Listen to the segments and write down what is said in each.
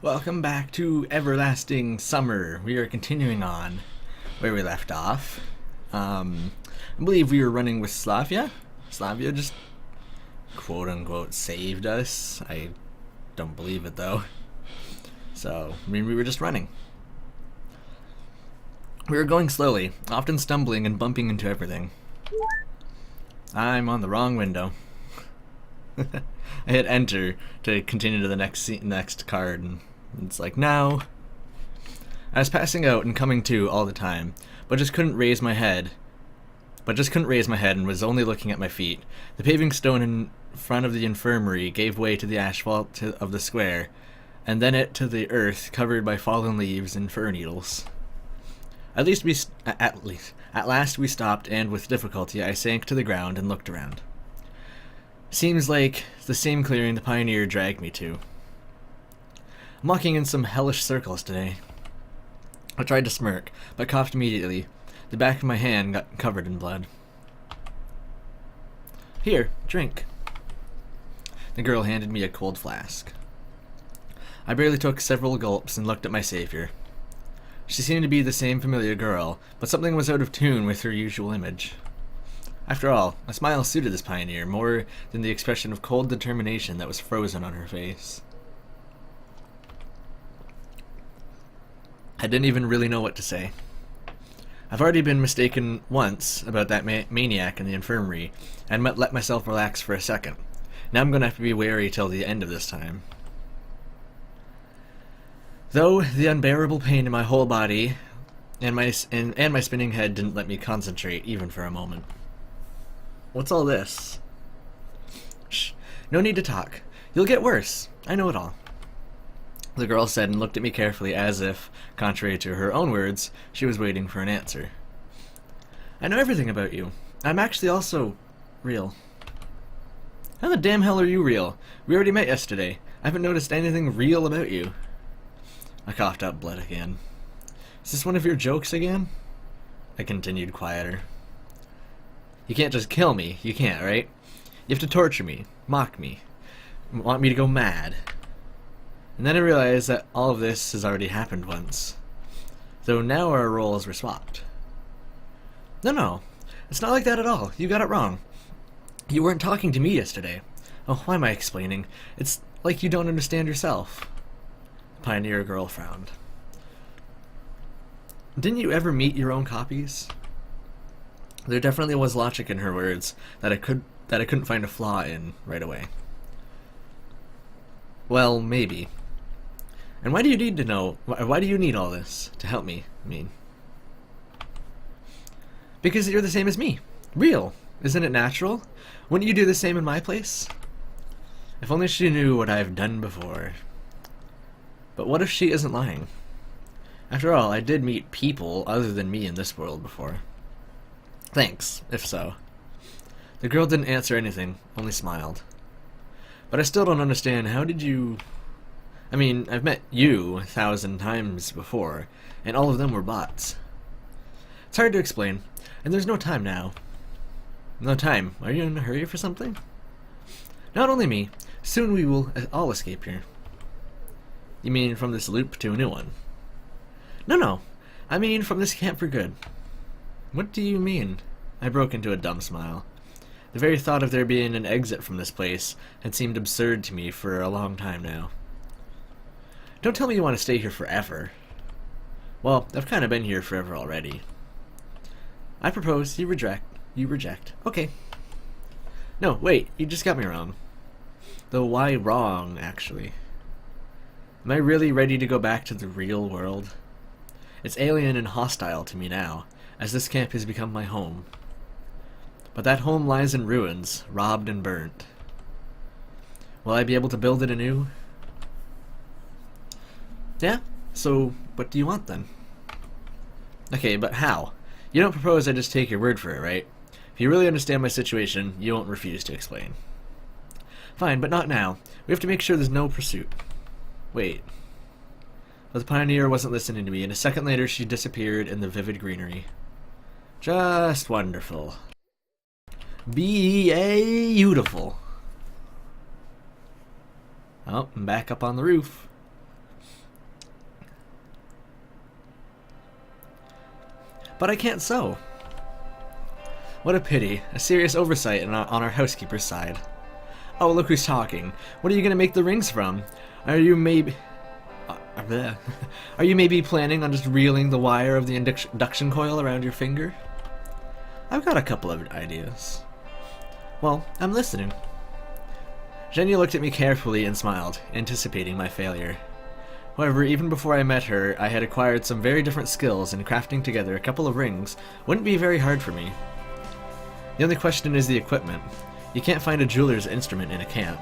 Welcome back to Everlasting Summer. We are continuing on where we left off. I believe we were running with Slavia. Slavia just quote unquote saved us. I don't believe it though. So, we were just running. We were going slowly, often stumbling and bumping into everything. I'm on the wrong window. I hit enter to continue to the next card, and it's like, now. I was passing out and coming to all the time, but just couldn't raise my head and was only looking at my feet. The paving stone in front of the infirmary gave way to the asphalt of the square, and then it to the earth covered by fallen leaves and fir needles. At last we stopped, and with difficulty I sank to the ground and looked around. Seems like the same clearing the pioneer dragged me to. I'm walking in some hellish circles today. I tried to smirk, but coughed immediately. The back of my hand got covered in blood. Here, drink. The girl handed me a cold flask. I barely took several gulps and looked at my savior. She seemed to be the same familiar girl, but something was out of tune with her usual image. After all, a smile suited this pioneer more than the expression of cold determination that was frozen on her face. I didn't even really know what to say. I've already been mistaken once about that maniac in the infirmary, and let myself relax for a second. Now I'm going to have to be wary till the end of this time. Though the unbearable pain in my whole body and my spinning head didn't let me concentrate even for a moment. What's all this? Shh. No need to talk. You'll get worse. I know it all. The girl said and looked at me carefully as if, contrary to her own words, she was waiting for an answer. I know everything about you. I'm actually also real. How the damn hell are you real? We already met yesterday. I haven't noticed anything real about you. I coughed up blood again. Is this one of your jokes again? I continued quieter. You can't just kill me. You can't, right? You have to torture me, mock me, want me to go mad. And then I realized that all of this has already happened once. Though now our roles were swapped. No. It's not like that at all. You got it wrong. You weren't talking to me yesterday. Oh, why am I explaining? It's like you don't understand yourself. The pioneer girl frowned. Didn't you ever meet your own copies? There definitely was logic in her words that I couldn't find a flaw in right away. Well, maybe. And why do you need to know? Why do you need all this to help me? I mean, because you're the same as me. Real. Isn't it natural? Wouldn't you do the same in my place? If only she knew what I've done before. But what if she isn't lying? After all, I did meet people other than me in this world before. Thanks, if so. The girl didn't answer anything, only smiled. But I still don't understand, how did you... I mean, I've met you 1,000 times before, and all of them were bots. It's hard to explain, and there's no time now. No time? Are you in a hurry for something? Not only me. Soon we will all escape here. You mean from this loop to a new one? No. I mean from this camp for good. What do you mean? I broke into a dumb smile. The very thought of there being an exit from this place had seemed absurd to me for a long time now. Don't tell me you want to stay here forever. Well, I've kind of been here forever already. I propose you reject. Okay. No, wait, you just got me wrong. Though why wrong, actually? Am I really ready to go back to the real world? It's alien and hostile to me now, as this camp has become my home. But that home lies in ruins, robbed and burnt. Will I be able to build it anew? Yeah? So, what do you want then? Okay, but how? You don't propose I just take your word for it, right? If you really understand my situation, you won't refuse to explain. Fine, but not now. We have to make sure there's no pursuit. Wait. But the pioneer wasn't listening to me, and a second later she disappeared in the vivid greenery. Just wonderful. Beautiful. Oh, I'm back up on the roof. But I can't sew. What a pity. A serious oversight on our housekeeper's side. Oh, look who's talking. What are you going to make the rings from? Are you maybe... Are you maybe planning on just reeling the wire of the induction coil around your finger? I've got a couple of ideas. Well, I'm listening. Zhenya looked at me carefully and smiled, anticipating my failure. However, even before I met her, I had acquired some very different skills, and crafting together a couple of rings wouldn't be very hard for me. The only question is the equipment. You can't find a jeweler's instrument in a camp.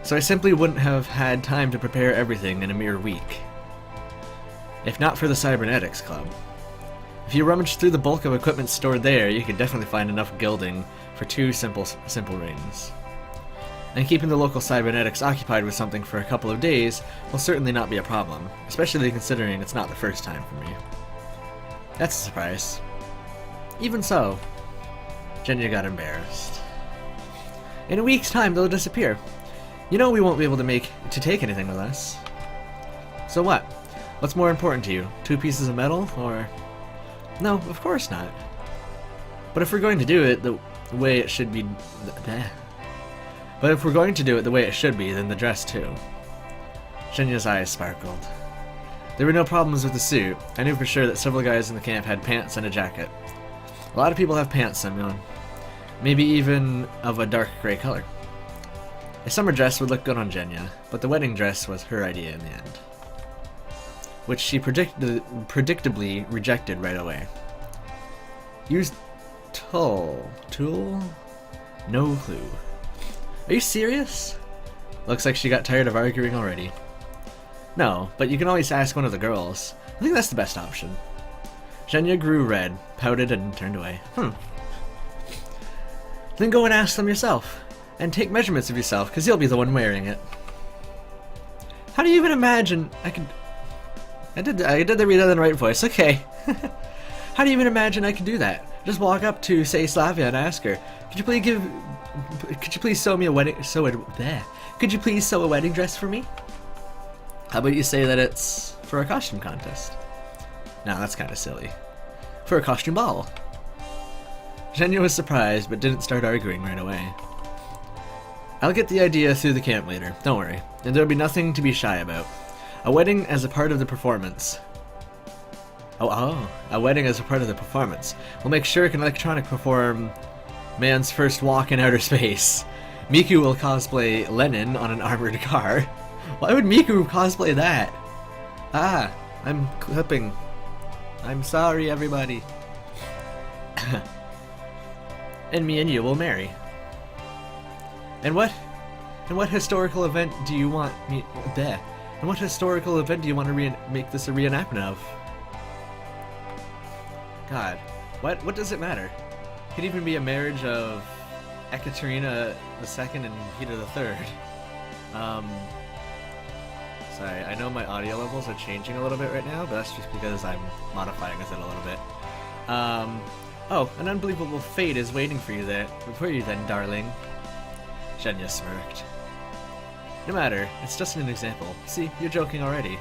So I simply wouldn't have had time to prepare everything in a mere week. If not for the Cybernetics Club. If you rummage through the bulk of equipment stored there, you could definitely find enough gilding for 2 simple rings. And keeping the local cybernetics occupied with something for a couple of days will certainly not be a problem, especially considering it's not the first time for me. That's a surprise. Even so, Zhenya got embarrassed. In a week's time, they'll disappear. You know we won't be able to take anything with us. So what? What's more important to you? 2 pieces of metal, or... No, of course not. But if we're going to do it the way it should be... But if we're going to do it the way it should be, then the dress too. Zhenya's eyes sparkled. There were no problems with the suit. I knew for sure that several guys in the camp had pants and a jacket. A lot of people have pants, Semyon. Maybe even of a dark gray color. A summer dress would look good on Zhenya, but the wedding dress was her idea in the end. Which she predictably rejected right away. Use tulle. Tulle? No clue. Are you serious? Looks like she got tired of arguing already. No, but you can always ask one of the girls. I think that's the best option. Zhenya grew red, pouted, and turned away. Then go and ask them yourself. And take measurements of yourself, because you'll be the one wearing it. How do you even imagine I could... I did the read in the right voice, okay. How do you even imagine I could do that? Just walk up to, say, Slavia and ask her, could you please sew me a wedding... Could you please sew a wedding dress for me? How about you say that it's for a costume contest? No, that's kind of silly. For a costume ball. Zhenya was surprised, but didn't start arguing right away. I'll get the idea through the camp later, don't worry, and there'll be nothing to be shy about. A wedding as a part of the performance. A wedding as a part of the performance. We'll make sure Electronic perform man's first walk in outer space. Miku will cosplay Lenin on an armored car. Why would Miku cosplay that? I'm clipping. I'm sorry, everybody. And me and you will marry. And what historical event do you want me there? And what historical event do you want to make this a reenactment of? God, what does it matter? It could even be a marriage of Ekaterina II and Peter III. Sorry, I know my audio levels are changing a little bit right now, but that's just because I'm modifying it a little bit. Oh, an unbelievable fate is waiting for you then, darling. Zhenya smirked. No matter, it's just an example. See, you're joking already.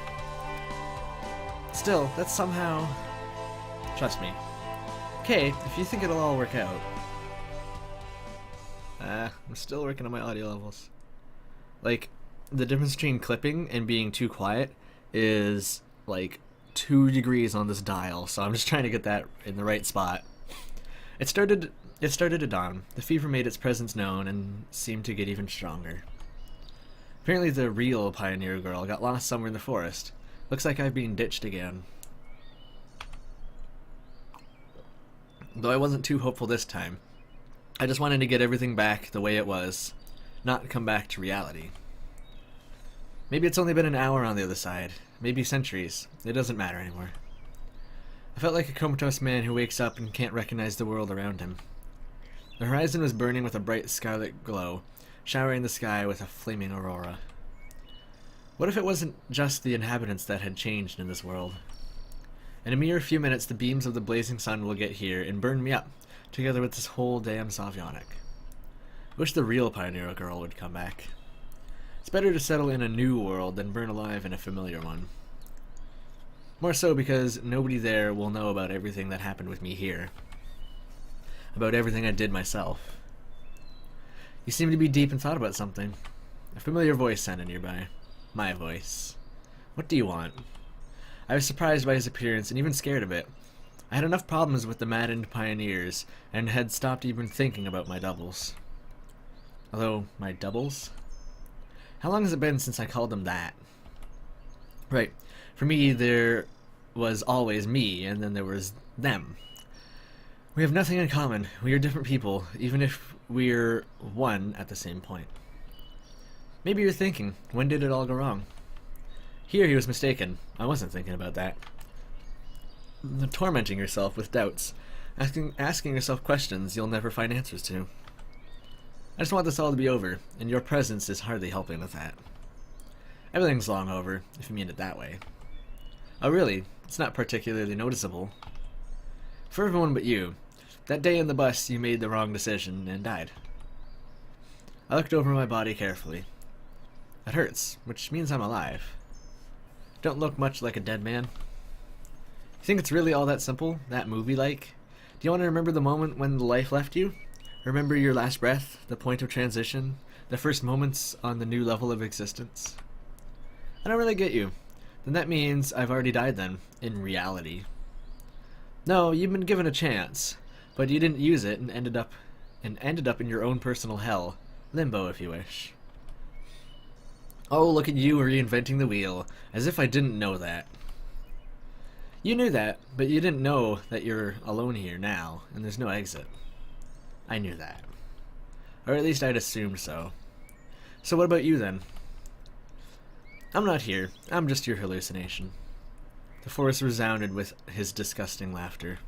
Still, that's somehow... Trust me. Okay, if you think it'll all work out. I'm still working on my audio levels. Like, the difference between clipping and being too quiet is, like, 2 degrees on this dial, so I'm just trying to get that in the right spot. It started to dawn. The fever made its presence known and seemed to get even stronger. Apparently the real pioneer girl got lost somewhere in the forest. Looks like I've been ditched again. Though I wasn't too hopeful this time. I just wanted to get everything back the way it was, not come back to reality. Maybe it's only been an hour on the other side. Maybe centuries. It doesn't matter anymore. I felt like a comatose man who wakes up and can't recognize the world around him. The horizon was burning with a bright scarlet glow, showering the sky with a flaming aurora. What if it wasn't just the inhabitants that had changed in this world? In a mere few minutes, the beams of the blazing sun will get here and burn me up, together with this whole damn Sovionic. I wish the real pioneer girl would come back. It's better to settle in a new world than burn alive in a familiar one. More so because nobody there will know about everything that happened with me here. About everything I did myself. You seem to be deep in thought about something. A familiar voice sounded nearby. My voice. What do you want? I was surprised by his appearance and even scared a bit. I had enough problems with the maddened pioneers and had stopped even thinking about my doubles. Although, my doubles? How long has it been since I called them that? Right. For me, there was always me, and then there was them. We have nothing in common. We are different people, even if we're one at the same point. Maybe you're thinking, when did it all go wrong? Here he was mistaken. I wasn't thinking about that. Tormenting yourself with doubts, asking yourself questions you'll never find answers to. I just want this all to be over, and your presence is hardly helping with that. Everything's long over, if you mean it that way. Oh really? It's not particularly noticeable. For everyone but you. That day in the bus you made the wrong decision and died. I looked over my body carefully. It hurts, which means I'm alive. Don't look much like a dead man. You think it's really all that simple? That movie-like? Do you want to remember the moment when the life left you? Remember your last breath, the point of transition, the first moments on the new level of existence? I don't really get you. Then that means I've already died then, in reality. No, you've been given a chance, but you didn't use it and ended up in your own personal hell. Limbo, if you wish. Oh, look at you reinventing the wheel, as if I didn't know that. You knew that, but you didn't know that you're alone here now, and there's no exit. I knew that. Or at least I'd assumed so. So what about you then? I'm not here. I'm just your hallucination. The forest resounded with his disgusting laughter.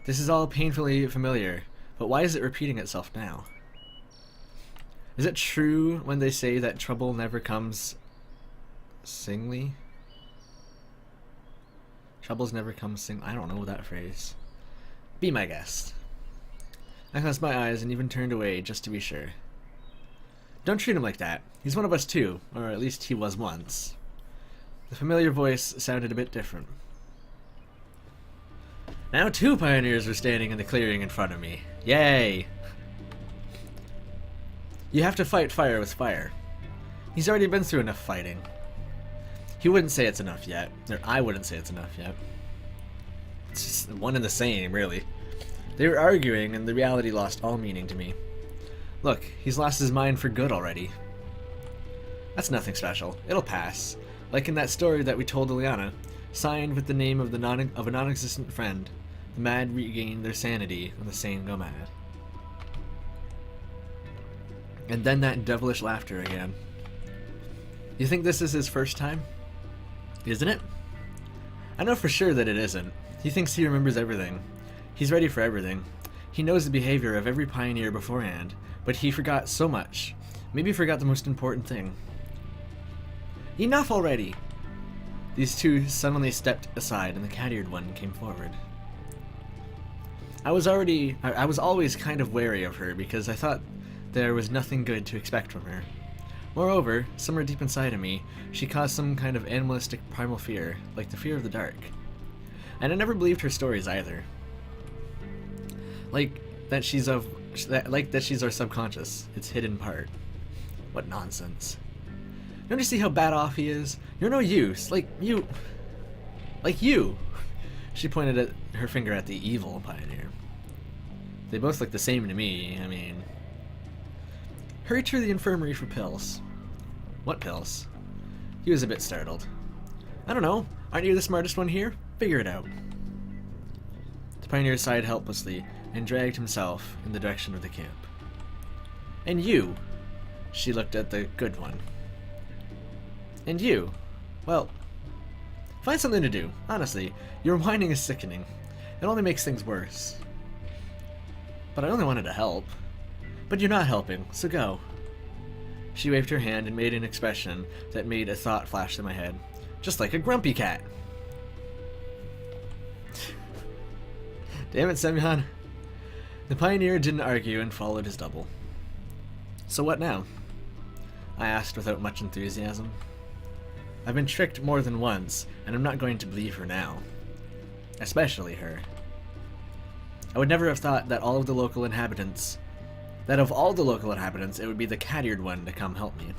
This is all painfully familiar, but why is it repeating itself now? Is it true when they say that trouble never comes singly? Troubles never come I don't know that phrase. Be my guest. I closed my eyes and even turned away just to be sure. Don't treat him like that. He's one of us too, or at least he was once. The familiar voice sounded a bit different. Now 2 pioneers were standing in the clearing in front of me. Yay! You have to fight fire with fire. He's already been through enough fighting. He wouldn't say it's enough yet. Or I wouldn't say it's enough yet. It's just one and the same, really. They were arguing, and the reality lost all meaning to me. Look, he's lost his mind for good already. That's nothing special. It'll pass. Like in that story that we told Ileana, signed with the name of a non-existent friend. The mad regain their sanity, and the sane go mad. And then that devilish laughter again. You think this is his first time? Isn't it? I know for sure that it isn't. He thinks he remembers everything. He's ready for everything. He knows the behavior of every pioneer beforehand, but he forgot so much. Maybe forgot the most important thing. Enough already! These 2 suddenly stepped aside and the cat-eared one came forward. I was always kind of wary of her because I thought there was nothing good to expect from her. Moreover, somewhere deep inside of me, she caused some kind of animalistic primal fear, like the fear of the dark. And I never believed her stories either. Like that she's our subconscious, its hidden part. What nonsense. Don't you see how bad off he is? You're no use, like you. She pointed her finger at the evil pioneer. They both look the same to me, I mean. Hurry to the infirmary for pills. What pills? He was a bit startled. I don't know. Aren't you the smartest one here? Figure it out. The pioneer sighed helplessly and dragged himself in the direction of the camp. And you? She looked at the good one. And you? Well, find something to do. Honestly, your whining is sickening. It only makes things worse. But I only wanted to help. But you're not helping, so go. She waved her hand and made an expression that made a thought flash in my head. Just like a grumpy cat. Damn it, Semyon. The pioneer didn't argue and followed his double. So what now? I asked without much enthusiasm. I've been tricked more than once, and I'm not going to believe her now. Especially her. I would never have thought that of all the local inhabitants, it would be the cat-eared one to come help me.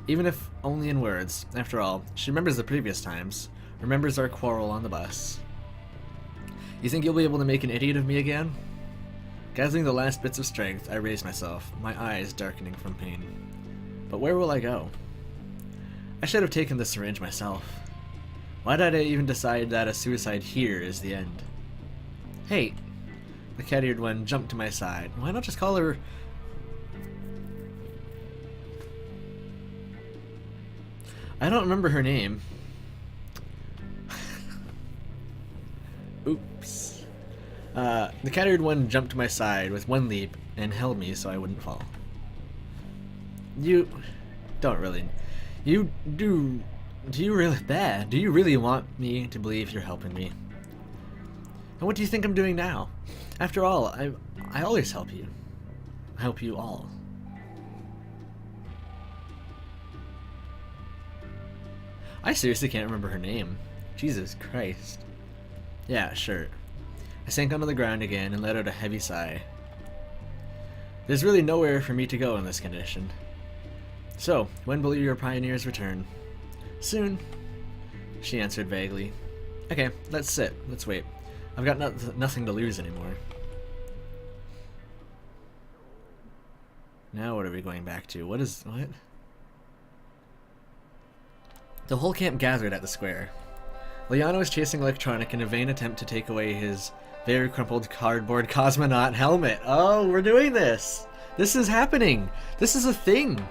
Even if only in words. After all, she remembers the previous times, remembers our quarrel on the bus. You think you'll be able to make an idiot of me again? Gathering the last bits of strength, I raise myself, my eyes darkening from pain. But where will I go? I should have taken the syringe myself. Why did I even decide that a suicide here is the end? Hey! The cat-eared one jumped to my side. Why not just call her... I don't remember her name. Oops. The cat-eared one jumped to my side with one leap and held me so I wouldn't fall. You don't really... Do you really want me to believe you're helping me? And what do you think I'm doing now? After all, I always help you. I help you all. I seriously can't remember her name. Jesus Christ. Yeah, sure. I sank onto the ground again and let out a heavy sigh. There's really nowhere for me to go in this condition. So, when will your pioneers return? Soon, she answered vaguely. Okay, let's sit. Let's wait. I've got nothing to lose anymore. Now what are we going back to? What? The whole camp gathered at the square. Liana was chasing Electronic in a vain attempt to take away his very crumpled cardboard cosmonaut helmet. Oh, we're doing this! This is happening! This is a thing!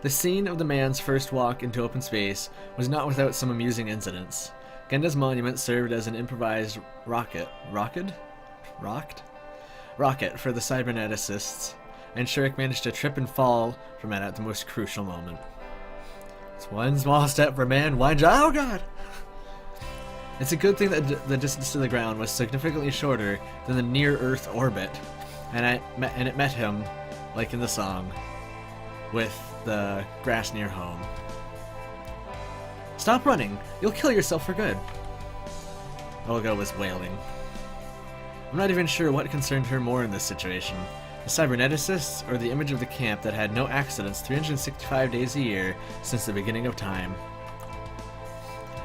The scene of the man's first walk into open space was not without some amusing incidents. Genda's monument served as an improvised rocket for the cyberneticists, and Shurik managed to trip and fall from it at the most crucial moment. It's one small step for man, one giant. Oh god! It's a good thing that the distance to the ground was significantly shorter than the near-Earth orbit, and it met him, like in the song, with the grass near home. Stop running! You'll kill yourself for good! Olga was wailing. I'm not even sure what concerned her more in this situation. The cyberneticists, or the image of the camp that had no accidents 365 days a year since the beginning of time.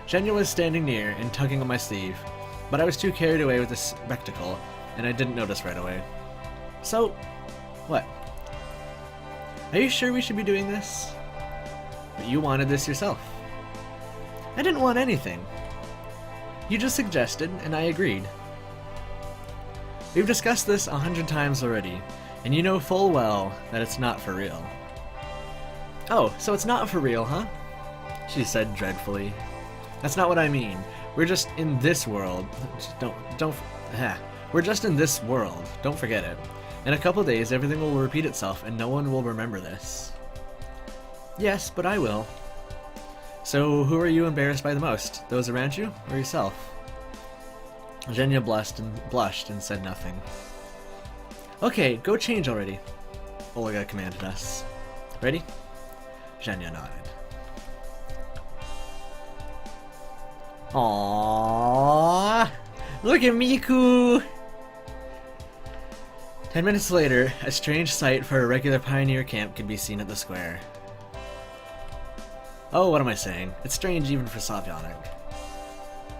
Zhenya was standing near and tugging on my sleeve, but I was too carried away with the spectacle, and I didn't notice right away. So, what? Are you sure we should be doing this? But you wanted this yourself. I didn't want anything. You just suggested, and I agreed. We've discussed this 100 times already, and you know full well that it's not for real. Oh, so it's not for real, huh? She said dreadfully. That's not what I mean. We're just in this world. We're just in this world. Don't forget it. In a couple days, everything will repeat itself, and no one will remember this. Yes, but I will. So, who are you embarrassed by the most? Those around you, or yourself? Zhenya blushed and said nothing. Okay, go change already, Olga commanded us. Ready? Zhenya nodded. Aww, look at Miku! 10 minutes later, a strange sight for a regular pioneer camp could be seen at the square. Oh, what am I saying? It's strange even for Semyon.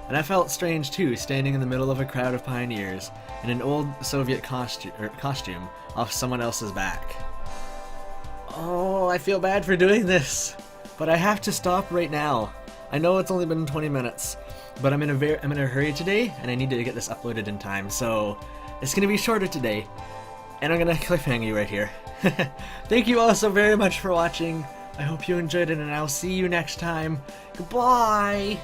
And I felt strange too, standing in the middle of a crowd of pioneers in an old Soviet costume off someone else's back. Oh, I feel bad for doing this, but I have to stop right now. I know it's only been 20 minutes, but I'm in a hurry today, and I need to get this uploaded in time, so it's gonna be shorter today, and I'm gonna cliffhang you right here. Thank you all so very much for watching. I hope you enjoyed it, and I'll see you next time. Goodbye!